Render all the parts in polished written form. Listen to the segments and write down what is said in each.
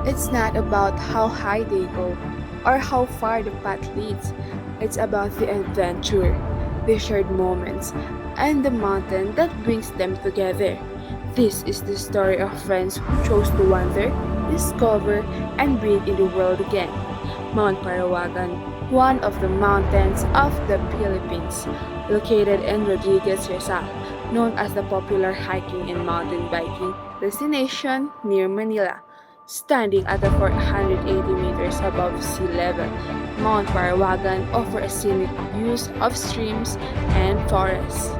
It's not about how high they go or how far the path leads. It's about the adventure, the shared moments, and the mountain that brings them together. This is the story of friends who chose to wander, discover, and breathe in the world again. Mount Parawagan, one of the mountains of the Philippines, located in Rodriguez Rizal, known as the popular hiking and mountain biking destination near Manila. Standing at the 480 meters above sea level, Mount Parawagan offers scenic views of streams and forests.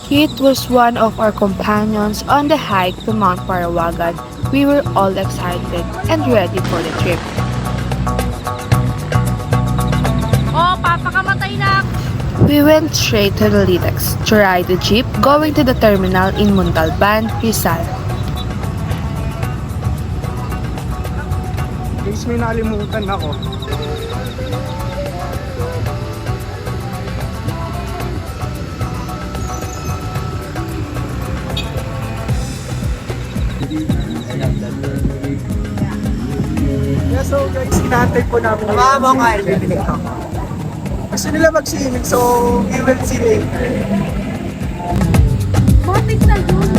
Kit was one of our companions on the hike to Mount Parawagan. We were all excited and ready for the trip. Oh, papakamatay na! We went straight to the Litex to ride the jeep going to the terminal in Montalban, Rizal. Guys, may nakalimutan ako. Yeah, so guys, hinahantay po namin yung bibili ko. Gusto nila mag-swimming, so we will see later. Bakit na yun?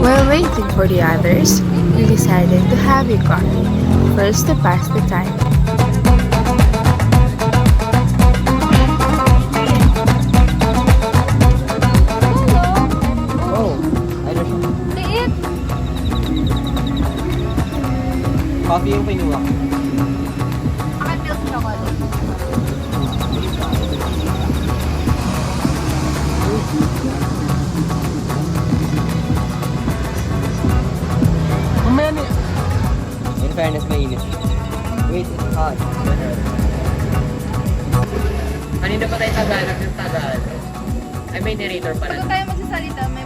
While waiting for the others, we decided to have a coffee, first to pass the time. Oh, ano siya? Liit! Coffee yung kinuha ko. Bakit milk chocolate? Mamaya ni... In fairness, mainit. Wait, it's hot. Kanina pa tayo tagalog yung Tagalog. Ay, may narrator pa Pag na. tayo magsasalita, may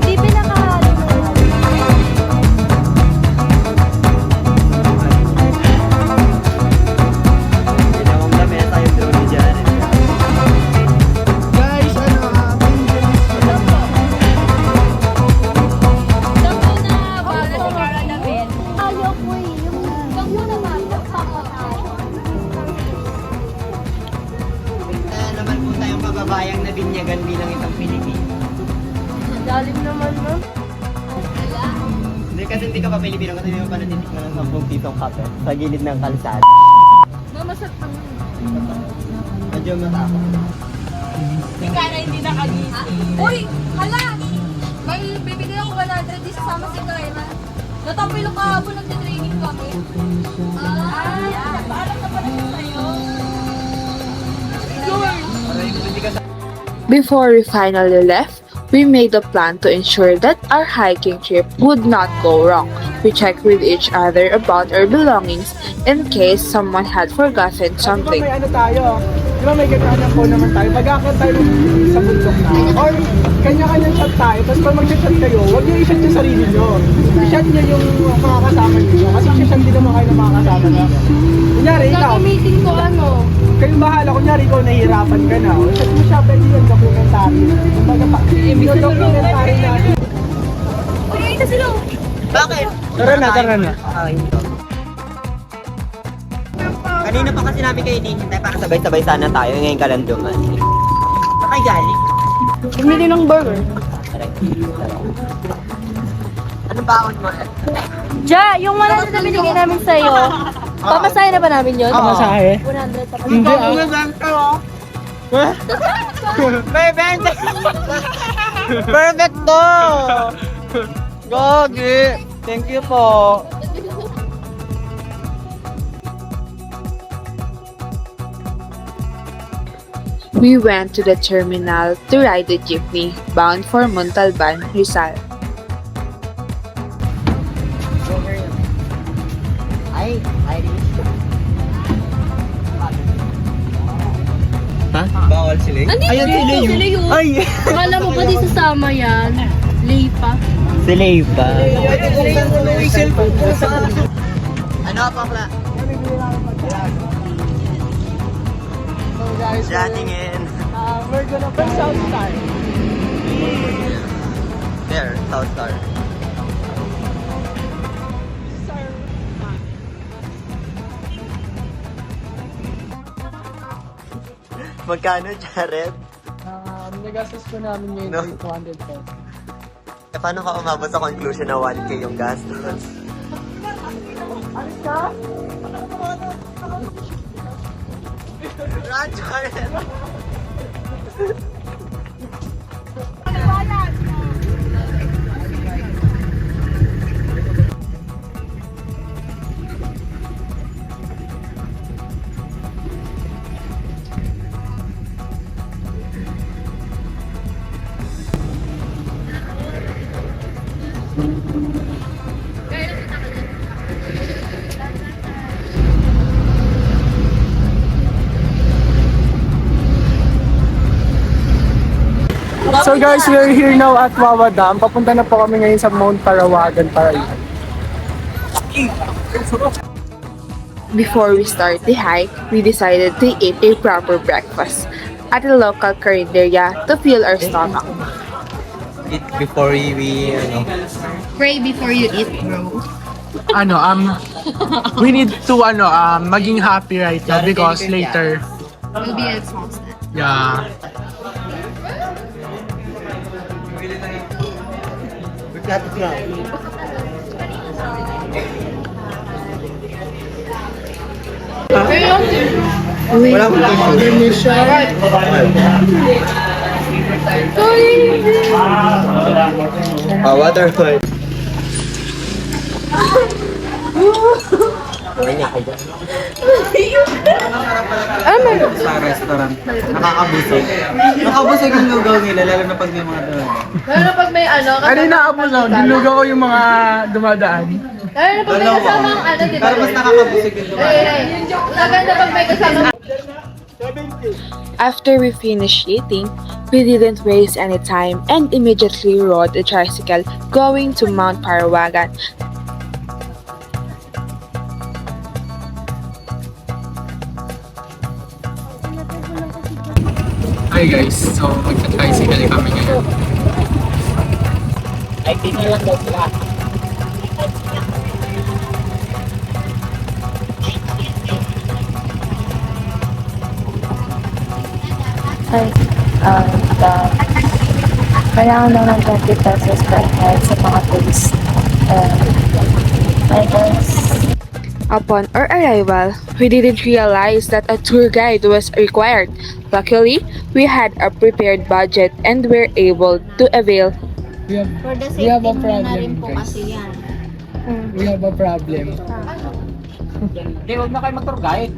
Di pinakahalo mo. Ginawang lamesa tayo drone dyan. Guys, Dampo na para namin. Ayaw ko eh. Dampo na ba? Na naman po tayong kababayang nabinyagan bilang isang Pilipino. Dalim naman no? Hindi kasi hindi ka pa Pilipino kasi hindi mo pa natitikman ng 10 pisong kape sa gilid ng kalsada. Mamasat naman. Medyo matakot. Ika na hindi nakagising. Uy! Hala! May bibigay ako 100 di sasama si Kayla. Natapil ako kahapon nagtitraining kami. Paalam na pala siya sa'yo. Before we finally left, we made a plan to ensure that our hiking trip would not go wrong. We checked with each other about our belongings in case someone had forgotten Di ba something. may ano tayo? Di ba may kanya-kanya phone naman tayo? Mag-akit tayo sa bundok na. Or kanya-kanyang shot tayo. Tapos pag mag-shot kayo, huwag niyo i-shot yung sarili niyo. I-shot niyo yung mga kasama niyo. Kasi i-shot din naman kayo ng mga kasama niyo. Kunyari, ikaw. Gagamitin ko ano? Kayong bahala. Kunyari, ikaw nahihirapan ka na. O, shot mo siya, pwede yun. Documentary. Kumbaga pa. Yung documentary natin. Uy, ayun na sila! Bakit? Tara na. Kanina pa kasi namin kayo hinihintay para sabay-sabay sana tayo. Ngayon ka lang duman. Bakay galing. Bumili ng burger. Ano baon mo? Ja, yung 100 na binigay namin sa'yo, pamasahe na ba namin yun? Masahe? 100 pa. Hindi Perfect to! Gogi! Thank you po. We went to the terminal to ride the jeepney bound for Montalban, Rizal. Ay, Ha? bawal sila. Nandito Ayan, sila sila yun. yun. Ay! Akala mo ba di sasama yan? Lay pa. Sila pa. Ano pa pala? So guys, Jatingin. we're gonna go South Star. There, South Star. Magkano, Jared? Nagastos ko namin ngayon No. 200 pesos. Eh, paano ka umabot sa conclusion na 1K yung gastos? Run, Jared! So guys, we're here now at Wawa Dam. Papunta na po kami ngayon sa Mount Parawagan para ilan. Before we start the hike, we decided to eat a proper breakfast at a local carinderia to fill our stomach. Eat before we Pray before you eat, bro. We need to maging happy right now because later, You'll be exhausted. yeah. Wala mo water fight. Sa restaurant. Nakakabusog. Nakabusog yung lugaw nila, lalo na pag may mga doon. Lalo na pag may ano, Ano na ako no? Dinugaw ko yung mga dumadaan. lalo na pag may kasamang ano, di ba? Pero mas nakakabusog yung lugaw. Maganda pag may kasamang After we finished eating, we didn't waste any time and immediately rode a tricycle going to Mount Parawagan. Hi guys, so magta-tricycle kami ngayon. Ay, tingnan lang daw sila. Kailangan lang ng 20 pesos per head sa mga tourist. I guess, Upon our arrival, we didn't realize that a tour guide was required. Luckily, we had a prepared budget and were able to avail. For the We have a safety problem, na rin po guys. kasi yan. We have a problem. Hindi, huwag na kayo mag-tour guide.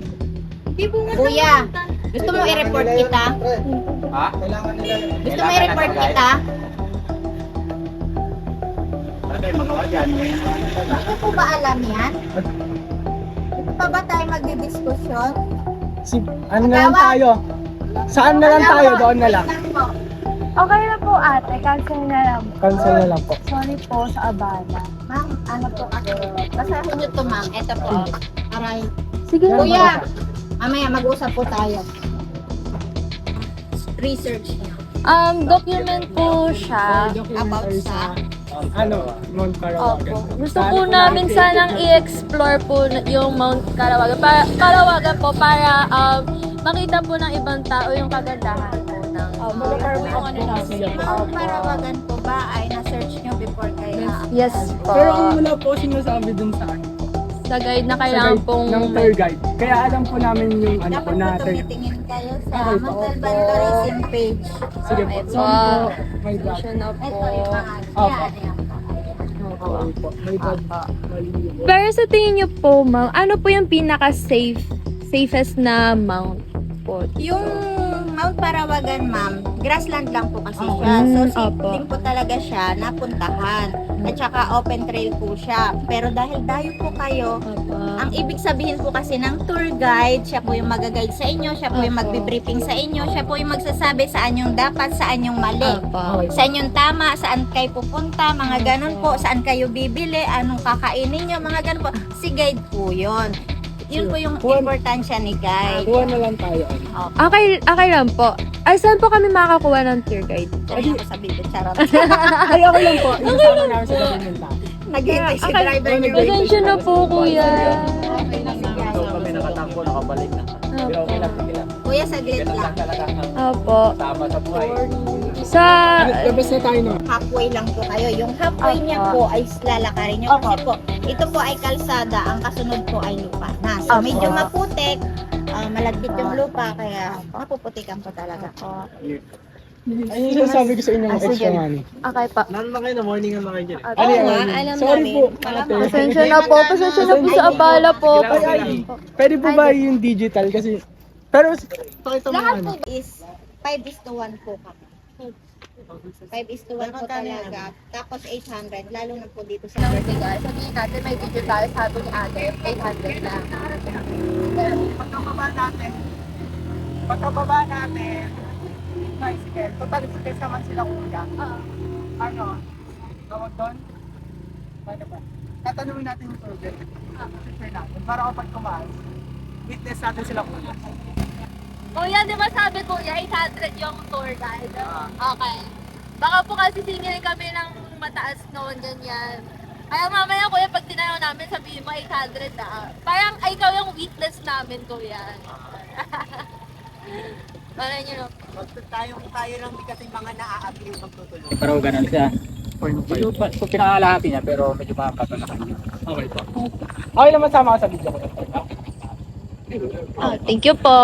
Kuya, gusto mo i-report kita? Ha? Kailangan nila. Gusto mo i-report kita? Hindi po ba alam yan? Dito pa ba tayo magdidiskusyon? Ano na lang tayo? Saan na lang tayo? Doon na lang. okay na po ate, cancel na lang. Cancel na lang po. Sorry po sa abala. Ma'am, ano po ako? Basahin niyo to, ma'am. Ito po. Aray. Sige na. Kuya, mamaya mag-usap po tayo. Research niyo. Document po siya. About sa... Ano? Mount Parawagan. Opo. Gusto po namin sanang i-explore po yung Mount Parawagan. Parawagan po para makita po ng ibang tao yung kagandahan po. ng... yung ano namin. Mount Parawagan po ba ay na-search nyo before kayo na? Yes po. Pero ang wala po sinasabi dun sa Sa guide na sa kailangan guide pong... ng tour guide. Kaya alam po namin yung ano po Dapat po natin. tumitingin kayo sa Okay po. Montalban Tourism page. Sige po. Okay So, po. may bag. Pasensya na po. Ito yung mga Opo. yan. Okay po. May bag. Mali po. Pero sa tingin niyo po, ma'am, ano po yung safest na mount po? Yung Mount Parawagan, ma'am, grassland lang po kasi siya. So, safe opo. din po talaga siya napuntahan. At saka open trail po siya. Pero dahil dayo po kayo, ang ibig sabihin po kasi ng tour guide, siya po yung mag-guide sa inyo, siya po yung Opo. magbe-briefing sa inyo, siya po yung magsasabi saan yung dapat, saan yung mali. Opo. Saan yung tama, saan kayo pupunta, mga ganun po, saan kayo bibili, anong kakainin nyo, mga ganun po. Si guide po yun. Yun po yung importansya ni guide. Kuha na lang tayo. Okay lang po. Ay, saan po kami makakuha ng tour guide? Diyan ako sa bibig, charot. Ay, okay lang po. Yung sama namin sa government lang. Naghihintay si driver niyo. Pasensya na po, kuya. Kami nakatakbo, nakabalik na. Pero okay lang, sige lang. Kuya, saglit Ganun lang. lang talaga. Opo. Tama sa buhay. Sa... Labas na tayo na. Halfway lang po kayo. Yung halfway niya po ay lalakarin niyo. Kasi po, ito po ay kalsada, ang kasunod po ay lupa na. So, medyo maputik, malagkit yung lupa, kaya mapuputikan po talaga. Ayun yung sabi ko sa inyo, extra money. Okay pa. Nan mga na morning ang mga dyan. Ano yan? alam Sorry namin. po, Alam ate. Pasensya na po. Pasensya na po sa abala po. Pwede po ba yung digital? Kasi, pero, pakita mo Lahat ano. po is 5:1 po kami. 5:1 po talaga. Tapos 800, lalo na po dito sa Sabihin natin may digital, sabi ni ate, 800 na. Pagkababa natin, tricycle, tutalik-tulis naman sila kuya. Ano? Tawag doon? Paano ba? Tatanungin natin yung tour guide. Picture natin. Para kapag tumaas, witness natin sila kuya. Kuya, di ba sabi kuya, 800 yung tour guide? Okay. Baka po kasi singilin kami ng mataas noon, ganyan. Kaya mamaya kuya, pag tinanong namin, sabihin mo 800 na. Parang ay, ikaw yung witness namin, kuya. Parang nyo no? Tayo lang di kasi mga naa-agree magtutulong. Pero ganun siya. Medyo pinakalahati niya, pero medyo makapagalakan niya. Okay po. Okay naman sama ka sa video ko. Thank you po.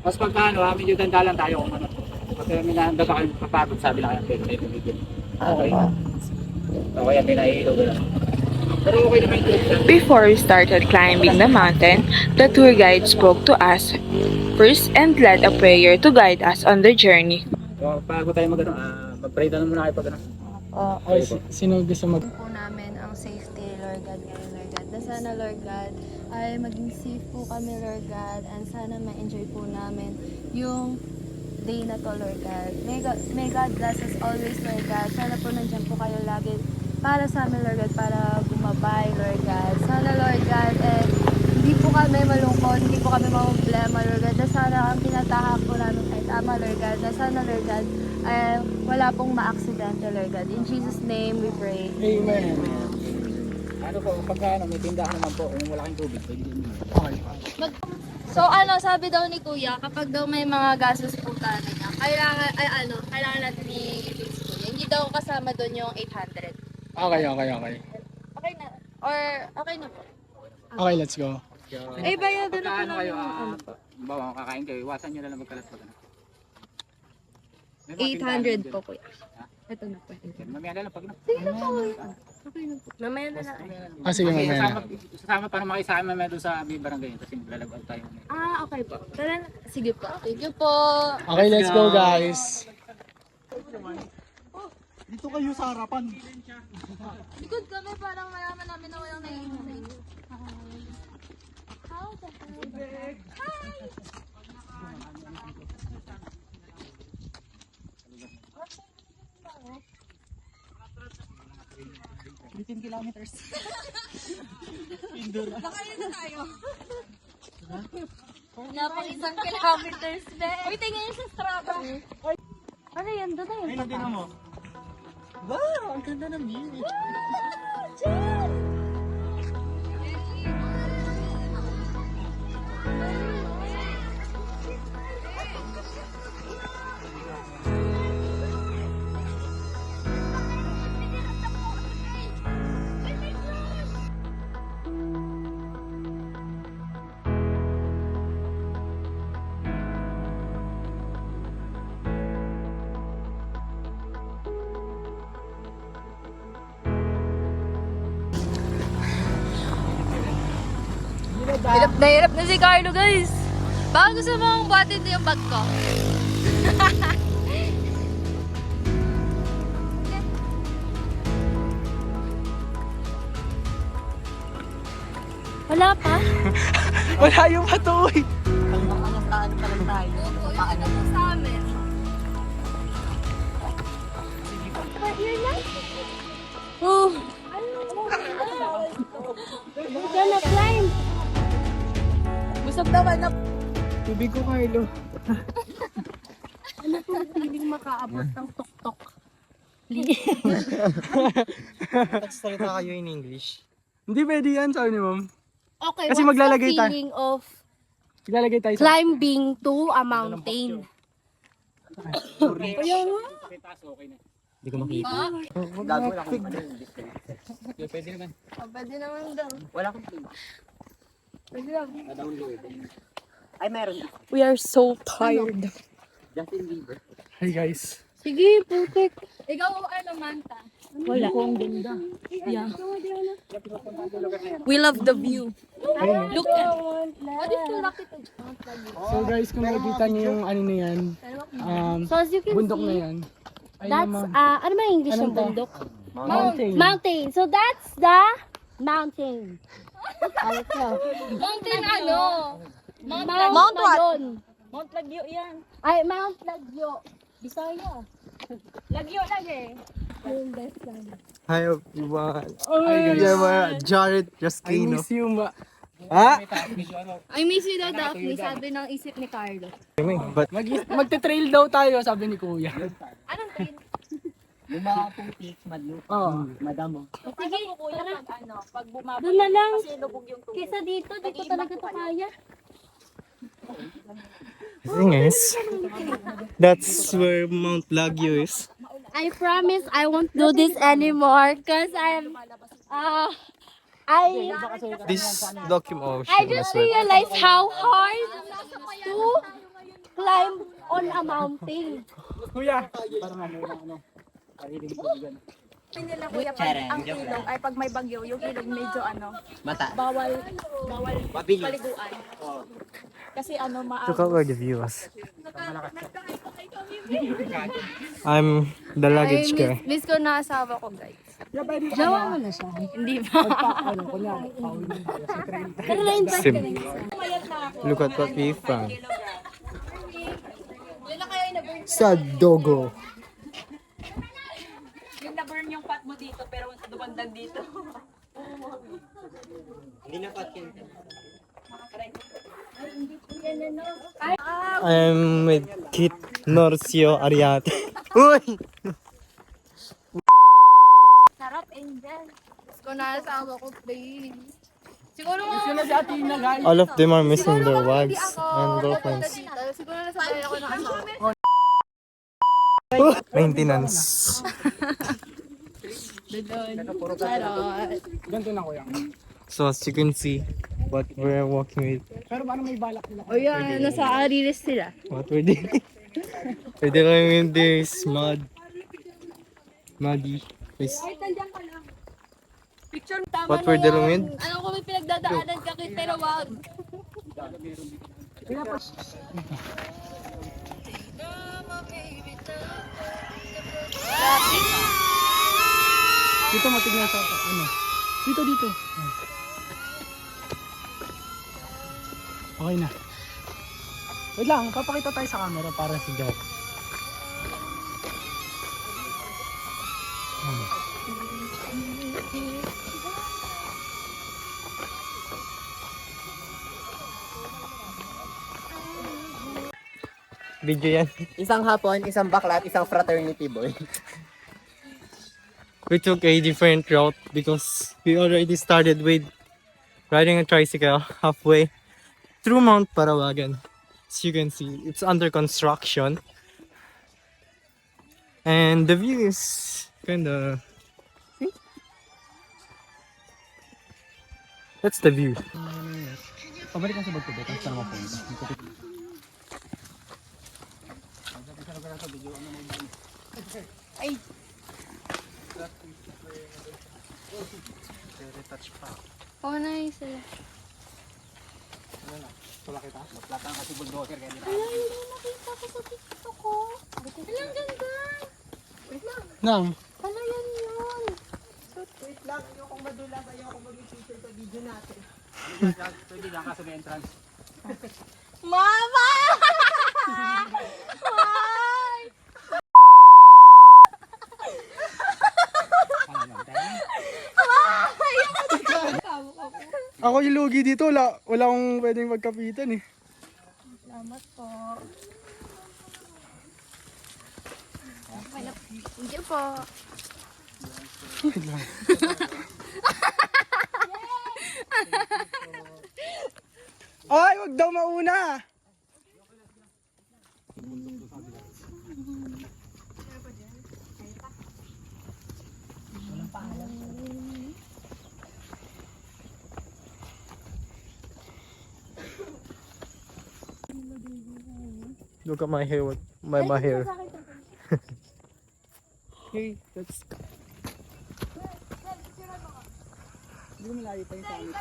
Mas pagka ano, medyo ganda lang tayo kung ano. Kasi may naanda ba kayo papagod, sabi lang kayo, pero ito medyo. Okay. So, kaya may nahihilo ko lang. Pero okay naman yung trip. Before we started climbing the mountain, the tour guide spoke to us first and led a prayer to guide us on the journey. So, bago tayo mag-ano, mag-pray na naman kayo pag ano. Okay, sino gusto mag... Po namin ang safety, Lord God, ngayon, Lord God. Na sana, Lord God, ay maging safe po kami, Lord God, and sana ma-enjoy po namin yung day na to, Lord God. May God bless us always, Lord God. Sana po nandiyan po kayo lagi para sa amin, Lord God, para bumabay, Lord God. Sana, Lord God, hindi po kami malungkot, hindi po kami problema, Lord God. Na sana ang tinatahak po namin ay tama, Lord God. Na sana, Lord God, wala pong ma-aksidente, Lord God. In Jesus' name we pray. Amen. Ano po, pagka ano, may tindahan naman po, yung wala kang tubig, pwede din yun. Okay. So ano, sabi daw ni kuya, kapag daw may mga gastos po talaga, kailangan natin i-fix kuya. Hindi daw kasama doon yung 800. Okay. Okay na. Or okay na po. Okay, let's go. Ay, bayad na Pagka po ano namin kayo, yung ano. bawa kakain kayo, iwasan nyo na lang magkalat pag ano. May mga tindahan 800 din. po, kuya. Ito na po. Mamaya na lang pag ano. Mamaya na lang. Sige, Kasi mamaya na. sasama para makisama mamaya doon sa barangay kasi maglalagaw tayo. Okay po. Tara na. Sige po. Thank you po. Okay, let's go, guys. Likod kami parang malaman namin na walang naiinom sa inyo. Wala pang isang kilometers, be. Uy, tingnan yung sa Strava. Ano yan? Doon na yun. Wow, ang ganda ng view. Hirap na si Carlo, guys. Baka gusto mong buhatin din yung bag ko. Wala pa? Wala yung patuloy. Ano mo sa amin? Oh. We're gonna climb. Busog naman na. Tubig ko, Carlo. Ano po feeling makaabot ng tok-tok? Salita kayo in English. Hindi pwede yan, sabi ni ma'am. Okay, Kasi what's maglalagay the tayo. feeling of Maglalagay tayo sa... climbing to a mountain? Hindi ko makita. Pwede naman. Pwede naman daw. Wala akong pin. Ay, meron. We are so tired. Justin Bieber. Hi guys. Sige, putik. Ikaw ano, Manta? Wala. Ang ganda. Yeah. We love the view. Look at What is too lucky to So guys, kung nakikita niyo yung ano na yan, So as you can bundok see, na yan. Ay, that's, naman. ano ba yung English Anong ng bundok? Mountain. Mountain. So that's the mountain. Mountain ano? Mount what? Mount Lagyo yan. Ay, Mount Lagyo. Bisaya. Lagyo lang eh. Yung best lang. Hi, everyone. Hi guys. Yeah, Jared I Rasquino. miss you, ma. Ha? I miss you daw, Daphne. Sabi ng isip ni Carlo. But Magte-trail daw tayo, sabi ni Kuya. Anong train? Yung mga putik, madlupa, Oo. madamo. Sige, doon na lang. Kesa dito talaga to kaya. the thing is, that's where Mount Lagyo is. I promise I won't do this anymore because This document I just realized how hard to climb on a mountain. Kuya. Nila kuya pag ang ilog ay pag may bagyo yung ilog medyo Mata. bawal Mabilis. paliguan. Kasi To cover the views. I'm the luggage guy. Miss ko na asawa ko guys. Jawa mo na siya. Hindi ba? Ano, kunya, pauwi na tayo sa trail. Pero na-invite Sim. ka na isa. Look at what we found. Sa Dogo. Yung na-burn yung pot mo dito pero dumandag dito. Hindi na pat yun. I'm with Kit Norcio Ariate. Uy! Sarap, Angel. Miss ko na asawa ko, please. Siguro Sila si Athena, guys. All of them are missing their hindi wives ako and pupunta girlfriends. dito. Siguro nasabay ako ng asawa. Maintenance. Ganito na kuya. So as you can see, what we're walking with, Pero paano may balak nila? O yan, nasa Arilis sila. what we're doing. Pwede kami in this muddy place. What we're dealing with. Ano ko may pinagdadaanan ka kit, pero wag. Dito mo tignan sa ano. Dito. Okay na. Wait lang, papakita tayo sa camera para si Jack. Video yan. Isang hapon, isang baklat, isang fraternity boy. We took a different route because we already started with riding a tricycle halfway through Mount Parawagan. As you can see, it's under construction. And the view is kinda... See? That's the view. Pabalik ka sa Bagtubet, ang sarap po. Oh, nice. Wala kita. Platang kasi bulldozer kaya nila. Nakita ko sa TikTok ko. Ilang ganda. Nang? Palayan yun. Wait lang, ayokong madulas, ayokong mag-feature sa video natin. Pwede lang ka sa may entrance. Mama! Ako yung lugi dito, wala akong pwedeng magkapitan eh. Salamat po. Thank you po. Ay, wag daw mauna! Look at my hair. My hair. Hey, that's... Hindi ko malayo pa yung summit.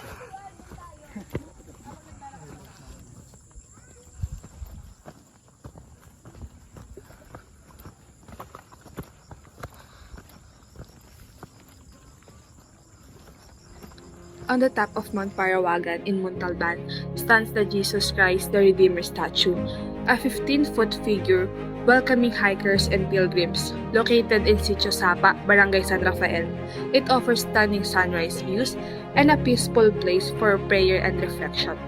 On the top of Mount Parawagan in Montalban stands the Jesus Christ the Redeemer statue, a 15-foot figure welcoming hikers and pilgrims. Located in Sitio Sapa, Barangay San Rafael, it offers stunning sunrise views and a peaceful place for prayer and reflection.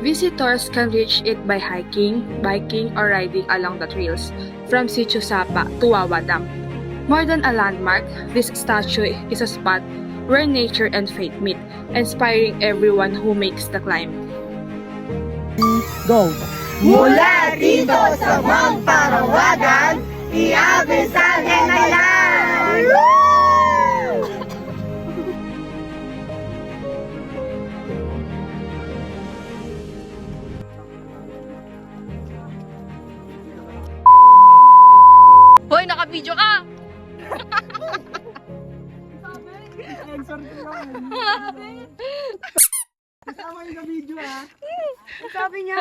Visitors can reach it by hiking, biking, or riding along the trails from Sitio Sapa to Wawa Dam. More than a landmark, this statue is a spot where nature and faith meet, inspiring everyone who makes the climb. Go! Mula dito sa Mount Parawagan, iabisal na lang! Hoy, naka-video ka! Answer ko lang. Kasama yung video ha. Sabi niya.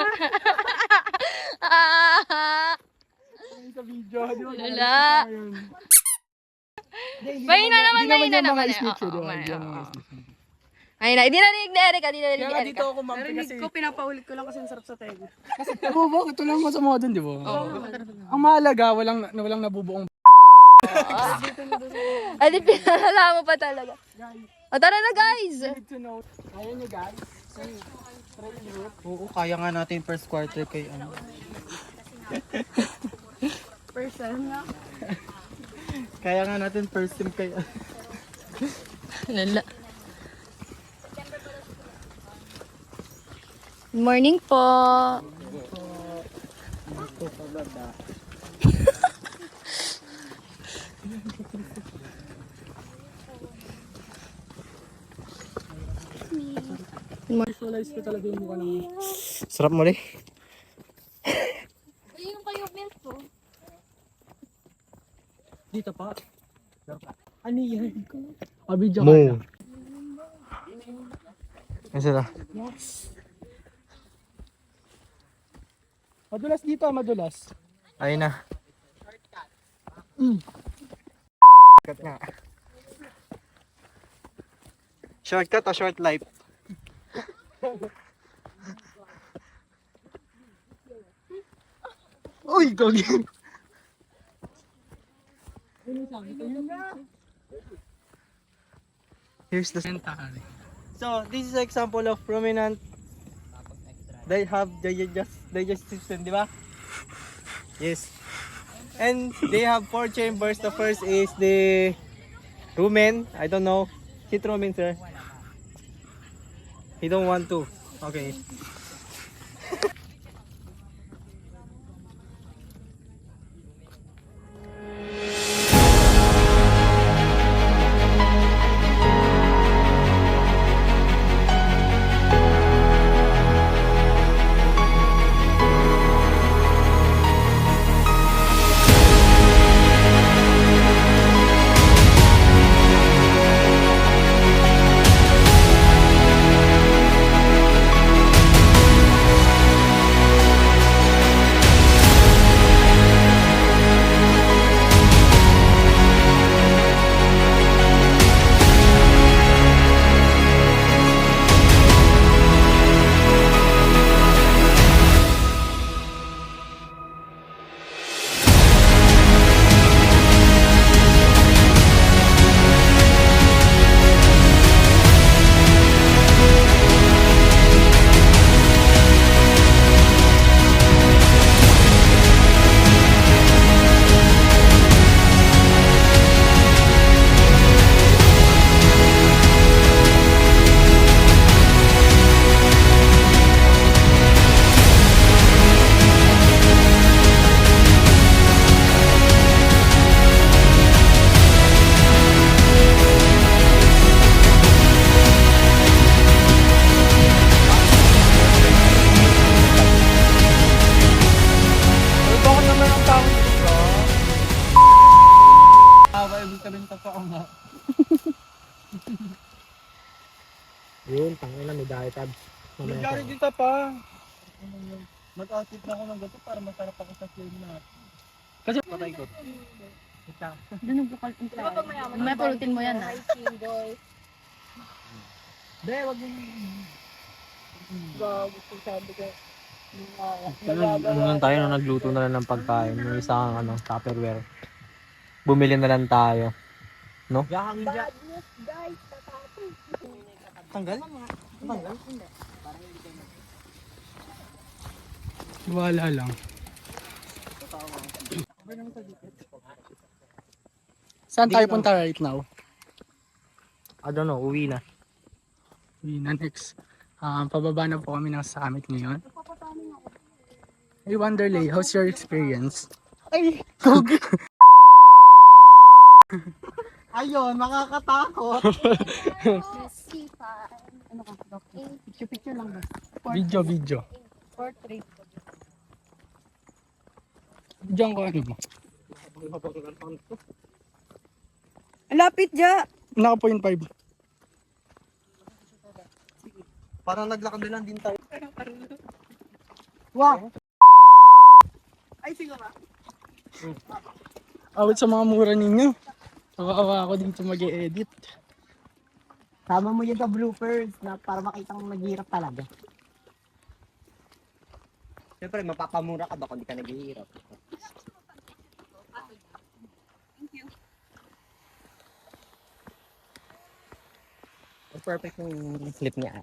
Sa video. Di ba? Lala. Mahina naman, mahina naman. Ayun na, hindi na rinig ni Erica, hindi na rinig ni Kaya dito Erica. ako ma'am kasi... pinapaulit ko lang kasi ang sarap sa tego. Oo, bakit? Walang masama dun, di ba? Ang mahalaga, walang nabubuong Ay, di pinalala mo pa talaga. O, tara na guys! need to know. Kaya nyo guys? Oo, kaya nga natin first quarter kay ano. Person nga. Kaya nga natin first team kay Lala. Morning po. Visualize ko talaga yung mukha ng... Sarap mo rin. Ayun kayo milk po. Dito pa. Ano yan? Video ka. Mo. Ano sila? Madulas dito, madulas. Ayun na. Shortcut nga. Shortcut o short life? Uy, gogi. Here's the So, this is an example of prominent. They have digestive system, di ba? Yes. And they have 4 chambers. The first is the rumen. I don't know. Sit rumen, sir. He don't want to. Okay. Talenta pa ako nga. Yun, tangin na, may diet abs. Magyari dito pa. Mag-outfit na ako ng gato para masarap ako sa film na. Kasi patay ko. May pulutin mo yan, ha? Be, wag mo. Gago, sabi ko. Ano lang tayo nung nagluto na lang ng pagkain. Yung isang Tupperware. Bumili na lang tayo. No? Tanggal? Wala lang. Saan tayo punta right now? I don't know, uwi na. Uwi na next. Pababa na po kami ng summit ngayon. Hey Wanderley, how's your experience? Ay! Ayun, makakatakot. Picture lang ba? Video. Portrait. Diyan ko ano mo? Lapit ja! Naka 0.5. Parang naglakad na lang din tayo. Wow! Ay, sige ba? Awit sa mga mura ninyo. Kawawa ako dito mag-e-edit. Sama mo yun sa bloopers na para makita mong naghihirap talaga. Siyempre, mapapamura ka ba kung di ka naghihirap? Perfect yung flip niya.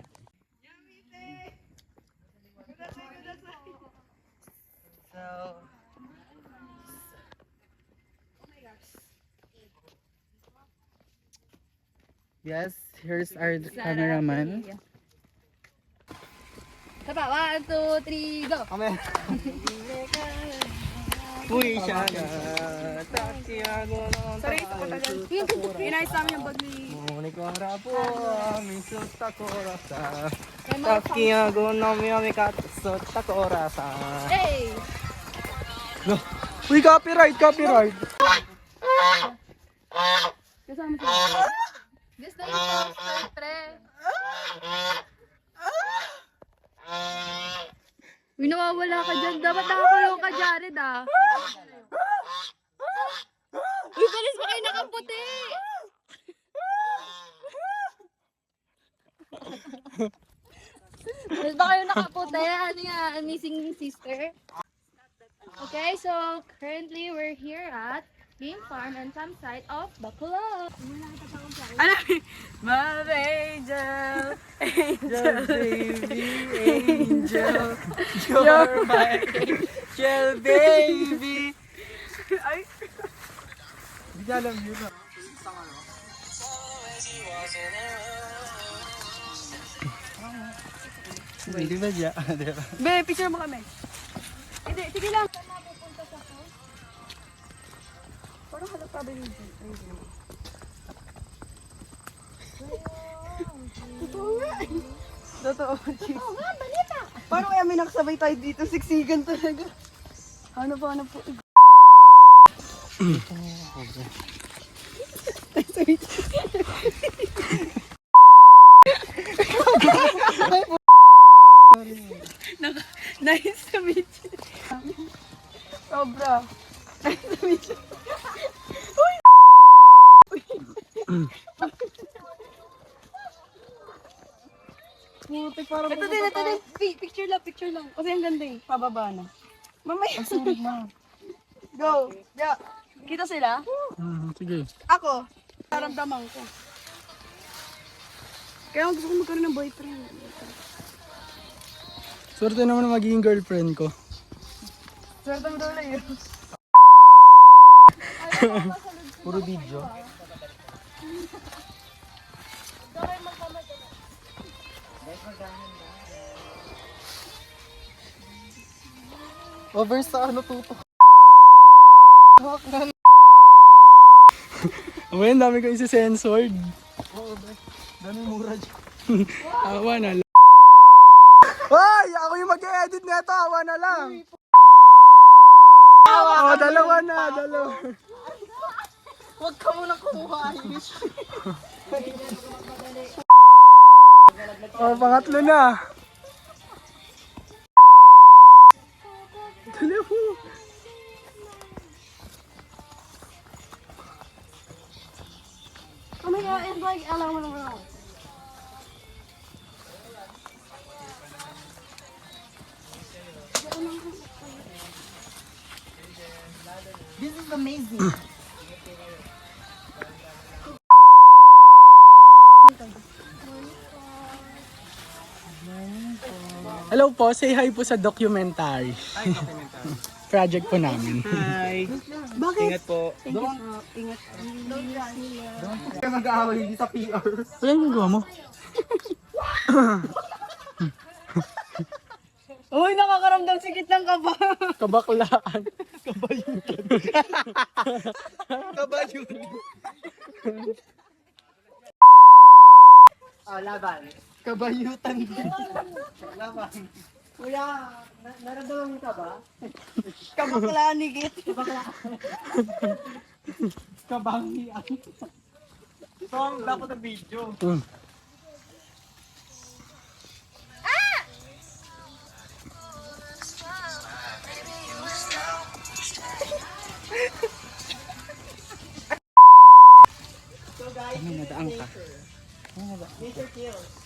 Yes, here's our cameraman. Saba, 1, 2, 3, go! Uy, siya na. Takiyago ng Inayos namin yung bag ni... Monikora po, miso takorasa. Takiyago ng miyami katso takorasa. Hey! Uy, copyright! Kasama siya. Gusto niyo poster, pre? Uy, nawawala ka dyan. Dapat nakakulong ka, Jared, ah. Uy, balis pa kayo nakaputi! Balis pa kayo nakaputi? Ano yan? Missing sister? Okay, so currently we're here at Game Farm and some site of Bacolod. My angel! Angel, baby, angel, you're my angel, baby. Ay! Hindi ka alam yun. Hindi ba dyan? Be, picture mo kami. Hindi, sige lang. Parang halata ba yun? Totoo, cheese. Oo nga, balita. Paano kaya may nakasabay tayo dito? Siksigan talaga. Ano po? Nice to meet you. Sobra. Nice to meet you. Puti, parang ito din. Picture lang. Kasi ang ganda eh. Pababa na. Mamaya. Sorry, ma. Go. Yeah. Kita sila? Sige. Ako. Naramdaman ko. Kaya gusto ko magkaroon ng boyfriend. Swerte naman na magiging girlfriend ko. Swerte mo daw lang yun. Puro video. Over sa ano tuto? Amoy, ang dami ko isi-censored. Oo, dami mura dyan. Awa na lang. Hoy! Ako yung mag-edit nito. Awa na lang. Dalawa na. Huwag ka munang kumuha, Irish. Oh, pangatlo na. Dali mo. Oh my god, it's like, alam mo naman. This is amazing. Hello po, say hi po sa documentary. Ay, documentary. Project po namin. Hi. Bakit? Ingat po. Ingat. Kaya mag-aaway hindi sa PR. Wala yung gawa mo. Uy, nakakaramdam sikit ng kaba. Kabaklaan. Kabayutan. Laban. Kabayutan. Laban. Kuya, naramdaman mo ka ba? Kabaklaan ni Git. Kabangian. Ito ang dapat na video. May nadaan ka. Nature kills.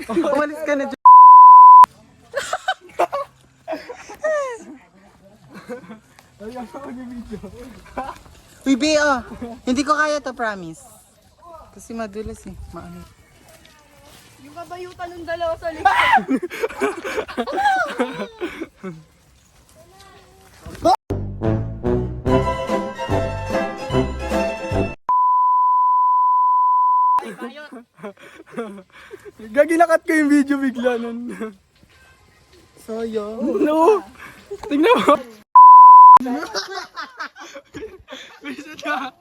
Umalis ka na dyan. Uy, Bea, hindi ko kaya to, promise. Kasi madulas eh. Maano. Yung kabayutan ng dalawa sa likod. Gagi, nakat ko yung video bigla nun. Sayang. No! Tingnan mo! Bisa ka!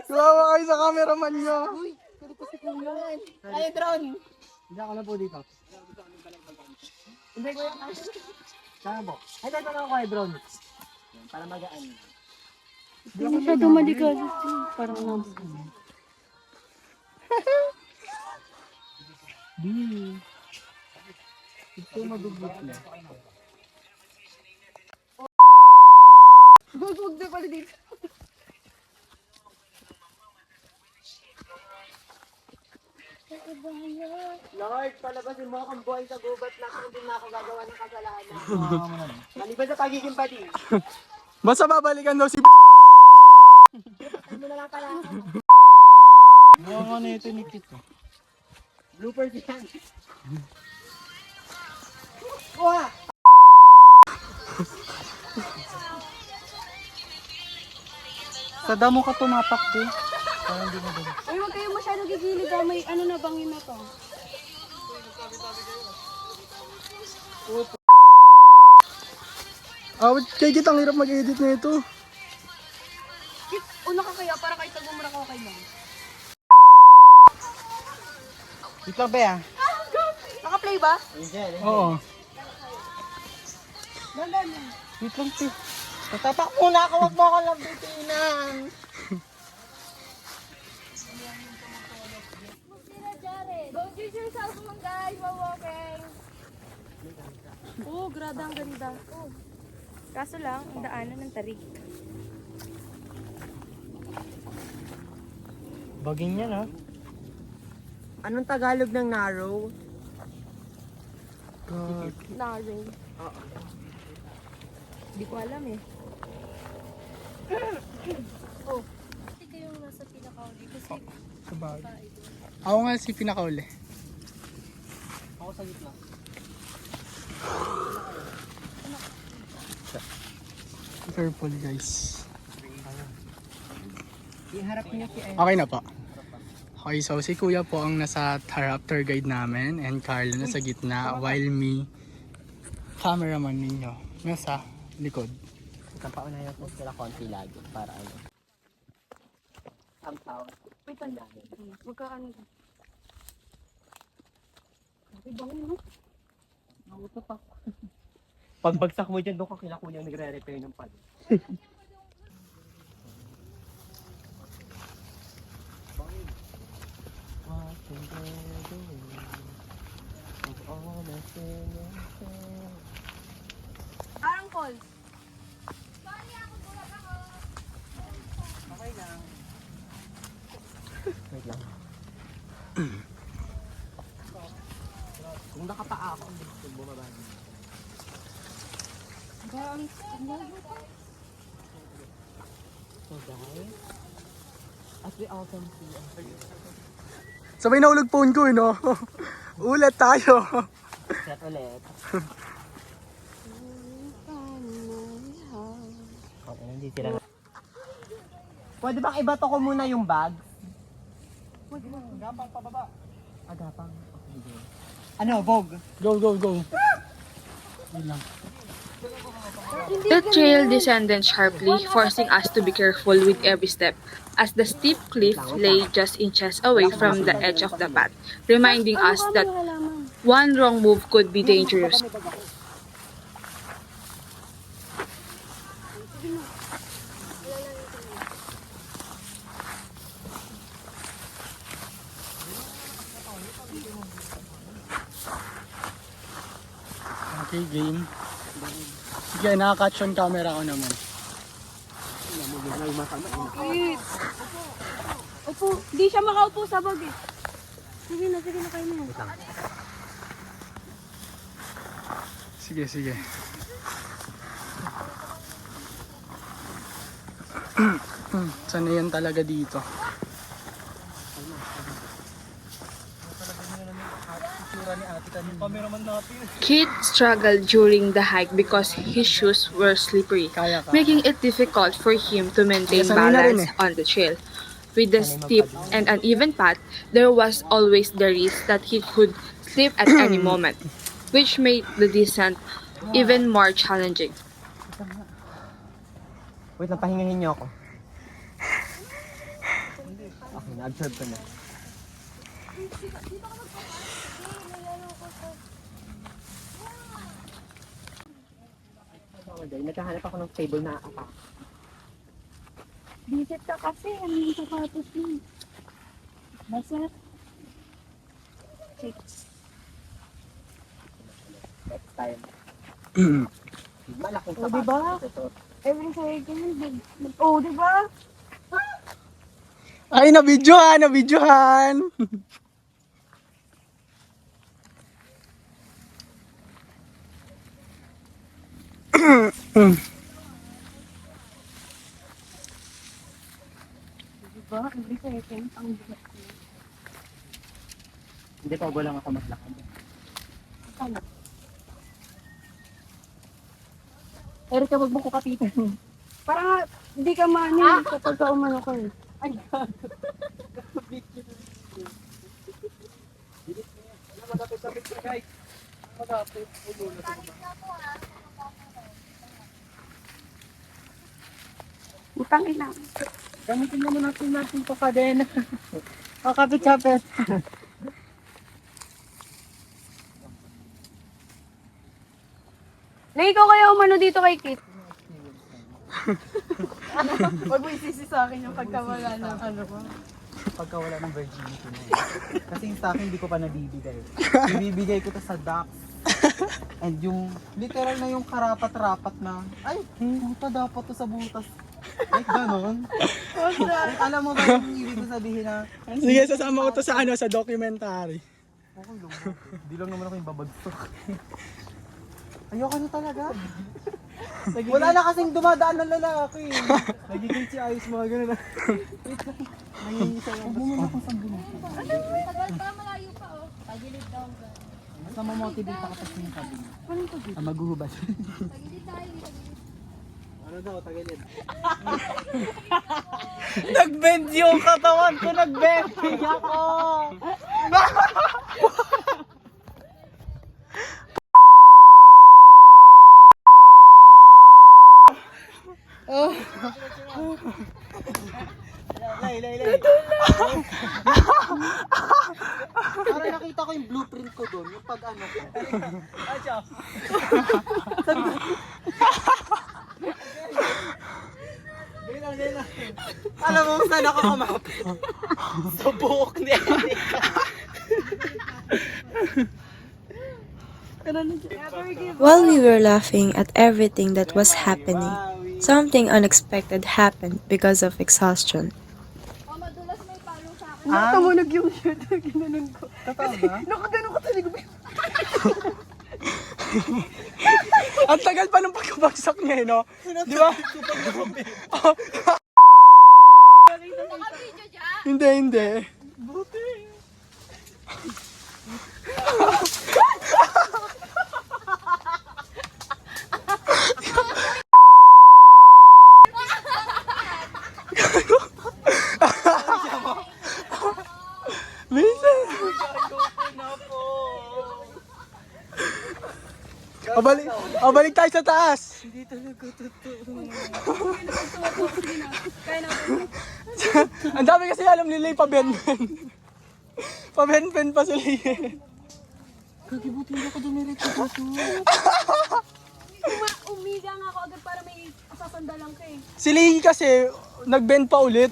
Kawawa kayo sa cameraman nyo! Ay, drone. Hindi ako na po dito. Hindi ko yung Saan po? Ay, tatanong ko kay drone. Para magaan. Hindi siya tumalikod. Parang nang... Ito magugut na. Huwag na pala dito. Lord, palabasin mo akong buhay sa gubat na kung hindi na ako gagawa ng kasalanan. Maliban sa pagiging pati. Basta babalikan daw si Ano na lang pala. Mga na ito ni Kito. Bloopers yan. Wah! Sa damo ka tumapak, eh. Parang di mo dun. Uy, huwag kayo masyado gigilid ah. May ano na bangin na to. Kay Kit, ang hirap mag-edit na ito. Una ka kaya para kahit tagumura ko kay lang. Wait lang, Bea. Naka-play ba? Oo. Wait lang, te. Tatapak muna ako, wag mo ako lambitin. Don't use your cellphone, guys, while walking. Oo, grada ang ganda. Kaso lang, ang daanan ng tarik. Baging yan, ha? Anong Tagalog ng narrow? Narrow. Hindi ko alam eh. Kasi kayo nasa pinakauli kasi Sabagay. Ako nga si pinakauli. Ako sa gitna. Purple, guys. Iharap niya si Okay na po. Okay, so si Kuya po ang nasa harap tour guide namin and Carlo nasa gitna while me, cameraman ninyo, nasa likod. Kampaunayan po sila konti lagi para ano. Ang tao. wait lang. Magkaano. Ay, bangin mo. Nauto pa. Pagbagsak mo dyan, doon ka kila kuya nagre-repair ng pala. Parang calls. Wait lang. Kung nakapaa ako, hindi ko bumaba. So guys, as we all can see, Sabay nahulog phone ko, no? Ulat tayo. set ulit. Okay, hindi sila. Pwede bang ibato ko muna yung bag? Pwede mo, gapang pababa. Agapang? Okay, go. Ano, Vogue? Go, go, go. Yun lang. The trail descended sharply, forcing us to be careful with every step, as the steep cliff lay just inches away from the edge of the path, reminding us that one wrong move could be dangerous. Okay, game. Sige, nakaka-catch on camera ko naman. Opo, di siya makaupo sa bag eh. Sige na, kayo na. Sige, sige. Sanayan talaga dito. Kit struggled during the hike because his shoes were slippery, Kaya ka. making it difficult for him to maintain Sanay na rin balance on the trail. With the steep and uneven path, there was always the risk that he could slip at any moment, which made the descent even more challenging. Wait lang, pahingahin niyo ako. Okay, na-absorb ko na. Naghahanap ako ng table na apak. Bisit ka kasi, ano yung sapatos mo? Basta. Next time. Malaking O, diba? Every second. O, diba? Ay, nabidyohan, nabidyohan. Diba? Every second. Ang bigat ko. Hindi pa lang ako maglakad. Pero ka, wag mo ko kapitan. Parang hindi ka manin kapag ka umano ko eh. Utang ina. Gamitin naman natin ito ka din. Kakapit-kapit. Lagi ko kaya umano dito kay Kit. Huwag mo isisi sa akin yung pagkawala ng ano ko. Pagkawala ng virginity mo. Kasi yung sa akin hindi ko pa nabibigay. Ibibigay ko to sa ducks. And yung literal na yung karapat-rapat na, ay, puta dapat to sa butas. Like ganon. Like, alam mo ba yung ibig ko sabihin na, Sige, sasama ko to sa ano, sa documentary. okay lang, hindi lang naman ako yung babagsak. Ayoko na talaga. Wala na kasing dumadaan ng lalaki. Nagiging si ayos mga ganun na. Nangingisay ako. Huwag mo muna akong sambunod. Tagal pa, malayo pa oh. Tagilid daw. Basta mamotivate ako sa sinasabi mo. Maghuhubad. Tagilid tayo. Ano daw, tagilid? Nag-bend yung katawan ko, nag-bend ako. Lay. Parang nakita ko yung blueprint ko doon, yung pag ano ko. Asya. Ganyan. Alam mo kung saan ako kumapit? Sa buhok ni Erika. While we were laughing at everything that was happening, something unexpected happened because of exhaustion. Tumunog yung shirt na ginanon ko. Totoo ba? Nakaganon ko talaga ba? Ang tagal pa ng pagkabagsak niya, no? Di ba? Hindi. Minsan. Balik tayo sa taas. Hindi talaga totoo. Ang dami kasi alam nila yung pabenben. Pabenben pa sila eh. Kagibuti na ako dumiretso dito. Umiga nga ako agad para may sasandalan ka eh. Si Leigh kasi nagbend pa ulit.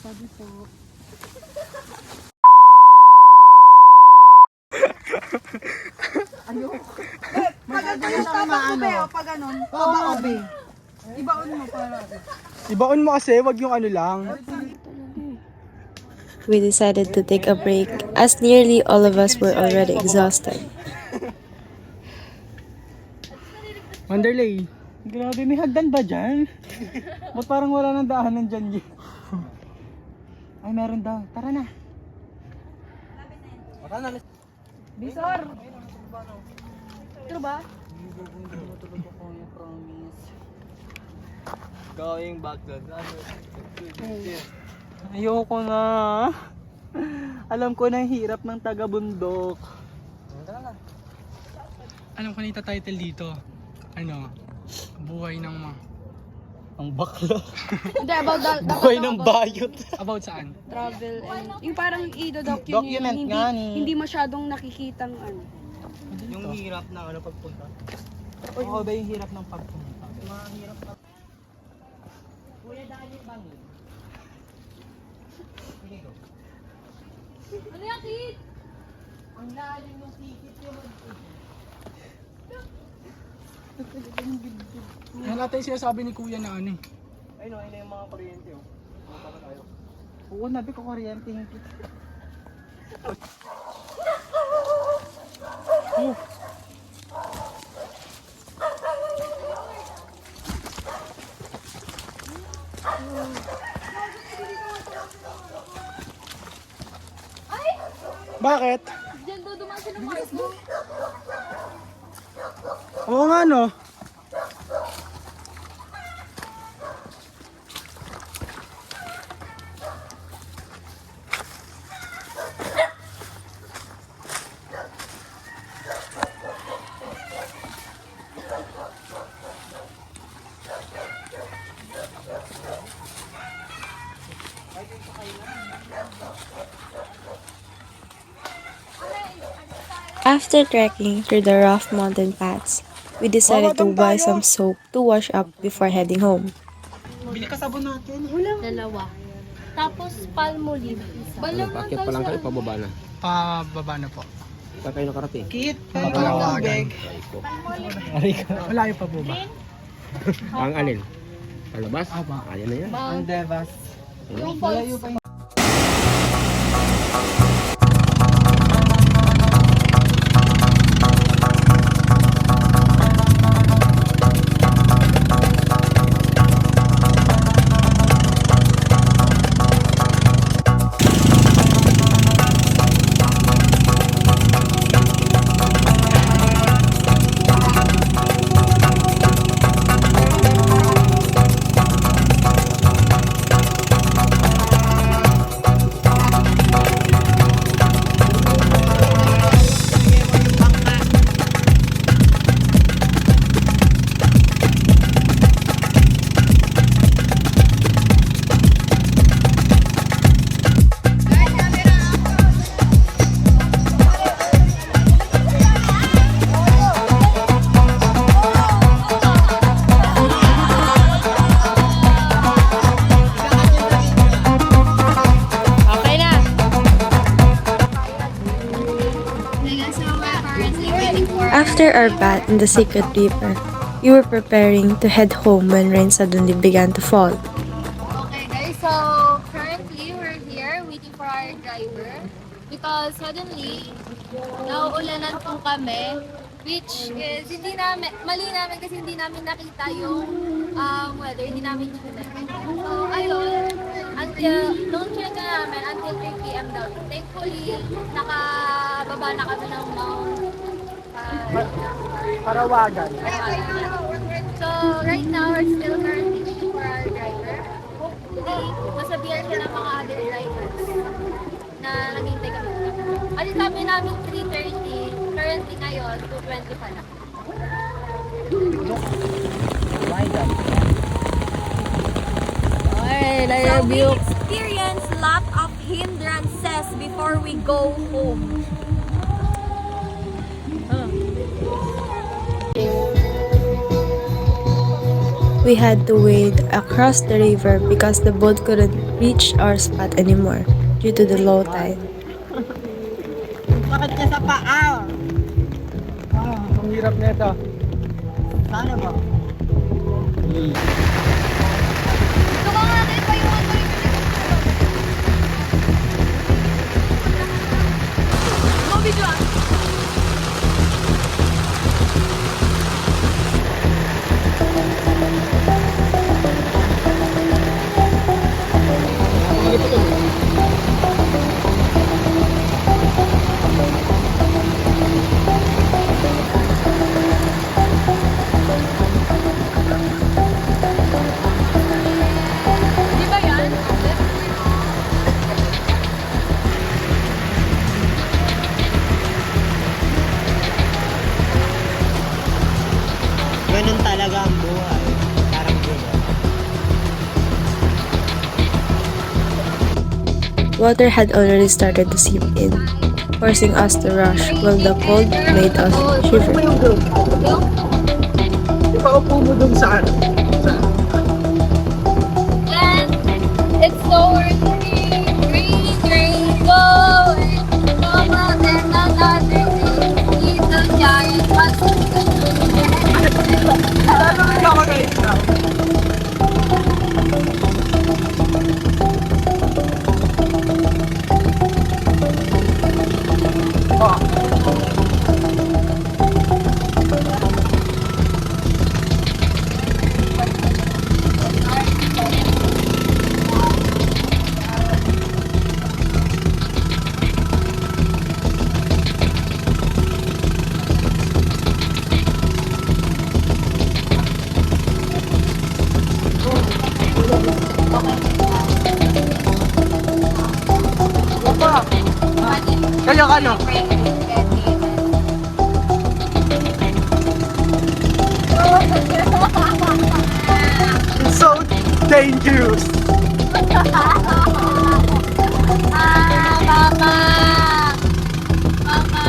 Tabi po. Ibaon mo kasi, wag yung ano lang. We decided to take a break as nearly all of us were already exhausted. Wanderley. Grabe, may hagdan ba dyan? Ba't parang wala nang daanan dyan? Ay, meron daw. Tara na. Bisor! True ba? Going back doon. Ayoko na. Alam ko na yung hirap ng taga-bundok. Alam ko na yung title dito. Ano? Buhay ng Ang bakla. Hindi, about Buhay ng bayot. About saan? travel and yung parang i-document Document nga ni. hindi masyadong nakikitang ano. Yung hirap na ano pagpunta. Oo ba yung hirap ng pagpunta? Mahirap na. Kuya, daan yung bangin. Sige go. Ano yan, Kit? Ang lalim ng tikit yung Yan natin siya sabi ni Kuya na ano eh. Ayun o, ayun yung mga kuryente o. Mga tayo. Oo, nabi ko kuryente yung kit. Bakit? Diyan daw dumaan sila Marco. Oo nga no. After trekking through the rough mountain paths, we decided to buy some soap to wash up before heading home. Bili ka sabon natin. Dalawa. Tapos palmolive. Bakit pa lang kayo pababa na? Pababa na po. Saan kayo nakarating? Kit, Papalawagan. Wala yung pababa. Ang alin? Palabas? Ayan na yan. ang devas. Yung falls. After our bath in the secret river, we were preparing to head home when rain suddenly began to fall. Okay guys, so currently we're here waiting for our driver because suddenly nauulanan po kami, which is mali namin kasi hindi namin nakita yung weather, hindi namin chinek. So ayun, don't check na namin until 3 p.m. daw. Thankfully, nakababa na kami ng Mount Parawagan. So right now, we're still currently waiting for our driver. Hopefully, masabihan siya ng mga other drivers na naghintay kami. Kasi sabi namin 3:30, currently ngayon, 2:20 pa lang. Alright, I love you. Experience lot of hindrances before we go home. We had to wade across the river because the boat couldn't reach our spot anymore due to the low tide. Bakit ka sa paa? Ang hirap nito. Sana ba? Ito ka nga, dahil pa yung ano yung Go video ah! Di ba yan? Ganun talaga ang buhay. Parang gano'n. Water had already started to seep in, forcing us to rush while the cold made us shiver. Ipaupo mo dun sa ano. And it's so green, green, green, going. Come on, then another day. He's a giant muscle. Lalo rin ako na Kaya ka no? It's so dangerous. Mama! Mama!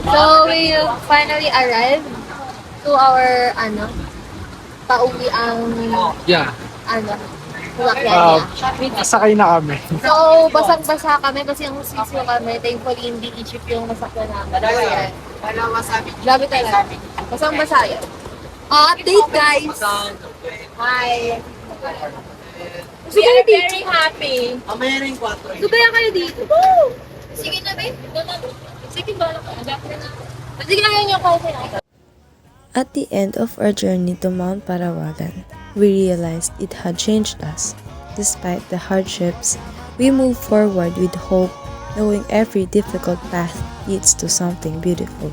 So we finally arrived to our pauwi ang Yeah. sasakyan niya. Sakay na kami. So basang-basa kami kasi ang sisyo kami. Thankfully hindi i-chip yung masakyan namin. Ayan. Grabe talaga. Basang-basa yan. Update guys! Hi! We are very happy. So kaya kayo dito? Sige na, babe. Sige, bala ka. Sige na yun yung call sila. At the end of our journey to Mount Parawagan, we realized it had changed us. Despite the hardships, we moved forward with hope, knowing every difficult path leads to something beautiful.